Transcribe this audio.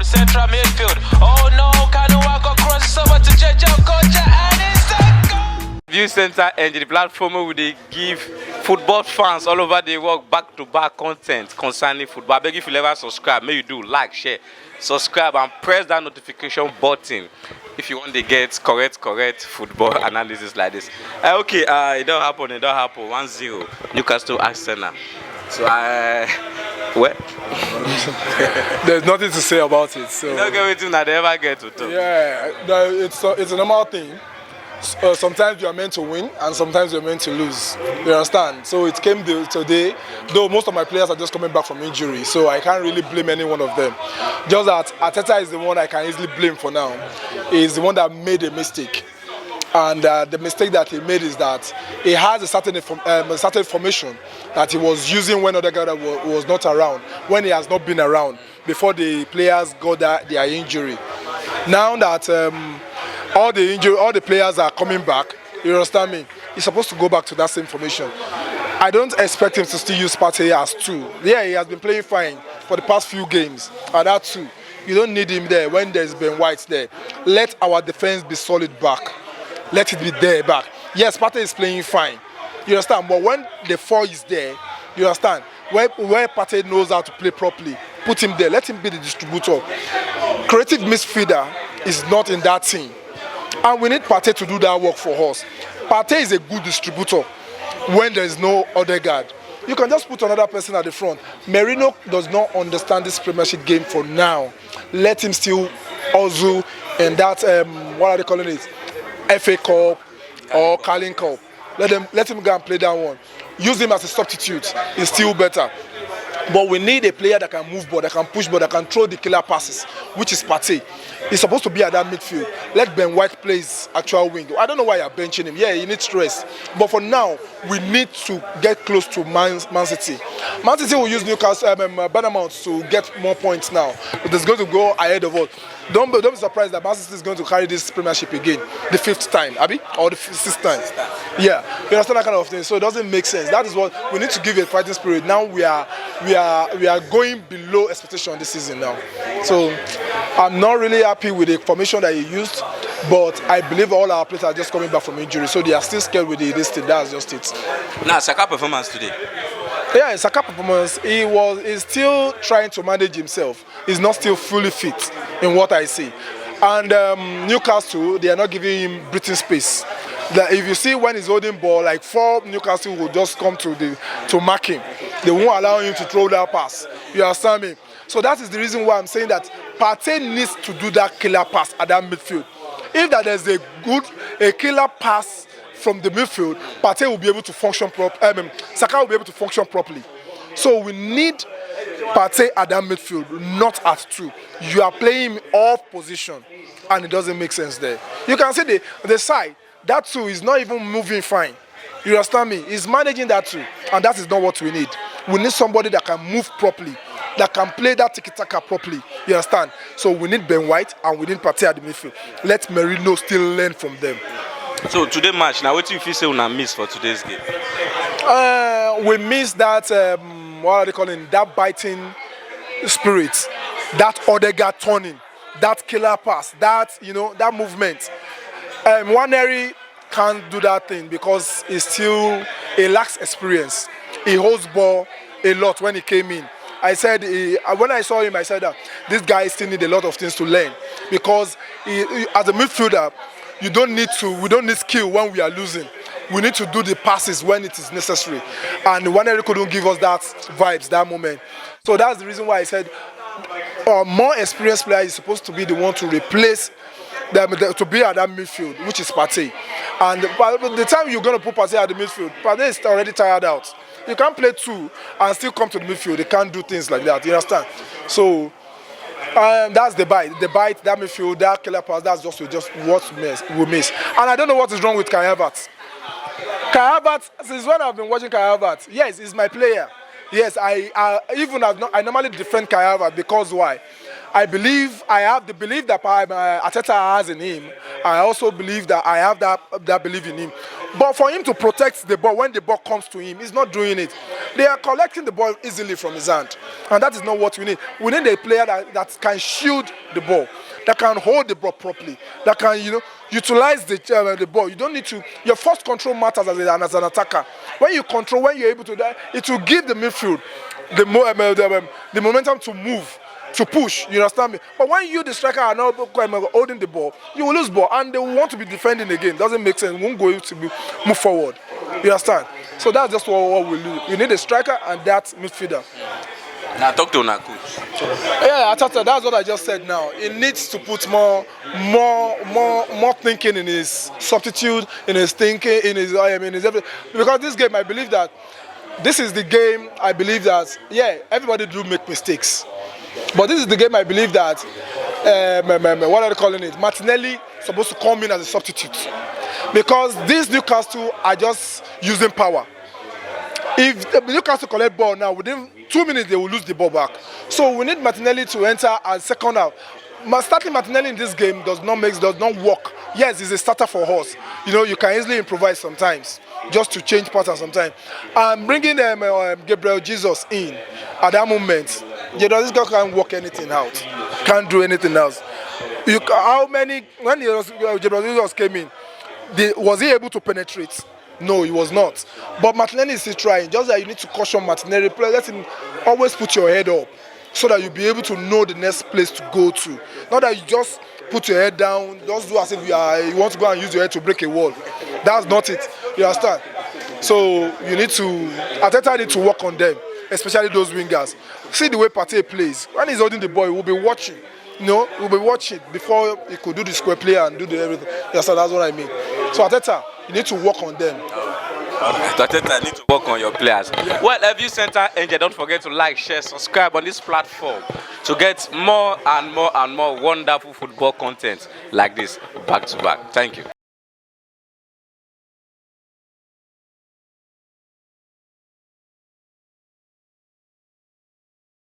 the central midfield. Oh no, Kanua got crosses over to Jejo Kocha and it's a goal! Viewingcenterng, the platform where they give football fans all over the world back-to-back content concerning football. I beg if you ever subscribe, may you do like, share, subscribe, and press that notification button if you want to get correct football analysis like this. Okay, it don't happen. 1-0 Newcastle Arsenal. So well, there's nothing to say about it. So you don't get anything that they ever get to talk. yeah, it's a normal thing. Sometimes you are meant to win and sometimes you're meant to lose. You understand? So it came today, though most of my players are just coming back from injury, so I can't really blame any one of them. Just that Arteta is the one I can easily blame for now. He's the one that made a mistake. And the mistake that he made is that he has a certain formation that he was using when other guy was not around, when he has not been around, before the players got their injury. Now that all the players are coming back, you understand me? He's supposed to go back to that same formation. I don't expect him to still use Partey as 2. Yeah, he has been playing fine for the past few games. At that 2, you don't need him there when there's Ben White there. Let our defense be solid back. Let it be there back. Yes, Partey is playing fine. You understand? But when the 4 is there, you understand? Where Partey knows how to play properly, put him there. Let him be the distributor. Creative midfielder is not in that team. And we need Partey to do that work for us. Partey is a good distributor when there is no other guard. You can just put another person at the front. Merino does not understand this Premiership game for now. Let him still also in that, what are they calling it? FA Cup or Carling Cup. Let him go and play that one. Use him as a substitute. It's still better. But we need a player that can move ball, that can push ball, that can throw the killer passes, which is Partey. He's supposed to be at that midfield. Let Ben White play his actual wing. I don't know why you're benching him. Yeah, he needs rest. But for now, we need to get close to Man City. Man City will use Newcastle, Bournemouth to get more points now. But it's going to go ahead of us. Don't be surprised that Man City is going to carry this Premiership again, the 5th time, Abi, or the 6th time. Yeah, you understand that kind of thing. So it doesn't make sense. That is what we need to give a fighting spirit. Now we are going below expectation this season now. So I'm not really happy with the formation that he used, but I believe all our players are just coming back from injury, so they are still scared with this thing. That's just it. Now, Saka performance today. Yeah, Saka performance. He's still trying to manage himself. He's not still fully fit in what I see. And Newcastle, they are not giving him breathing space. That if you see when he's holding ball, like 4 Newcastle will just come to mark him. They won't allow him to throw that pass. You understand me? So that is the reason why I'm saying that Partey needs to do that killer pass at that midfield. If there's a killer pass from the midfield, Partey will be able to function properly. Saka will be able to function properly. So we need Partey at that midfield, not at 2. You are playing him off position, and it doesn't make sense there. You can see the side. That 2 is not even moving fine. You understand me? He's managing that 2, and that is not what we need. We need somebody that can move properly, that can play that tiki-taka properly. You understand? So we need Ben White and we need Partey at the midfield. Let Merino still learn from them. So today match, now what do you feel say we miss for today's game? We miss that, what are they calling, that biting spirit, that Odegaard turning, that killer pass, that, that movement. Waneri can't do that thing because he lacks experience. He holds ball a lot when he came in. I said, when I saw him, I said that this guy still needs a lot of things to learn because as a midfielder, we don't need skill when we are losing. We need to do the passes when it is necessary. And Waneri couldn't give us that vibes, that moment. So that's the reason why I said a more experienced player is supposed to be the one to replace to be at that midfield, which is Partey. And by the time you're going to put Partey at the midfield, Partey is already tired out. You can't play 2 and still come to the midfield. They can't do things like that. You understand? So that's the bite. The bite, that midfield, that killer pass, that's just what we miss. And I don't know what is wrong with Kai Havertz. Kai Havertz, since when I've been watching Kai Havertz, yes, he's my player. Yes, I normally defend Kai Havertz because why? I have the belief that Arteta has in him. I also believe that I have that belief in him. But for him to protect the ball when the ball comes to him, he's not doing it. They are collecting the ball easily from his hand. And that is not what we need. We need a player that can shield the ball, that can hold the ball properly, that can, utilize the ball. You don't need to. Your first control matters as an attacker. When you control, when you're able to do, it will give the midfield the momentum to move, to push. You understand me? But when you, the striker, are not holding the ball, you will lose ball, and they will want to be defending again. Doesn't make sense. We won't go to move forward. You understand? So that's just what we do. You need a striker and that midfielder. Now talk to una coach. Yeah, that's what I just said now. He needs to put more thinking in his substitute, in his thinking, in his everything. Because this game, I believe that this is the game. I believe that everybody do make mistakes, but this is the game. I believe that what are they calling it? Martinelli supposed to come in as a substitute, because these Newcastle are just using power. If Newcastle collect ball now, within 2 minutes they will lose the ball back. So we need Martinelli to enter as second half. Starting Martinelli in this game does not work. Yes, he's a starter for us. You can easily improvise sometimes, just to change patterns sometimes. And bringing Gabriel Jesus in at that moment, this guy can't work anything out, can't do anything else. When Gabriel Jesus came in, was he able to penetrate? No, he was not. But Martinelli is still trying. Just that you need to caution Martinelli. Let him always put your head up, so that you'll be able to know the next place to go to. Not that you just put your head down, just do as if you want to go and use your head to break a wall. That's not it. You understand? So you need to, Arteta need to work on them, especially those wingers. See the way Partey plays. When he's holding the ball, he will be watching. We'll be watching before he could do the square play and do the everything. Yes, sir, that's what I mean. So Arteta, you need to work on them. Arteta need to work on your players. Yeah. Well, Viewingcenterng, don't forget to like, share, subscribe on this platform to get more and more and more wonderful football content like this back to back. Thank you.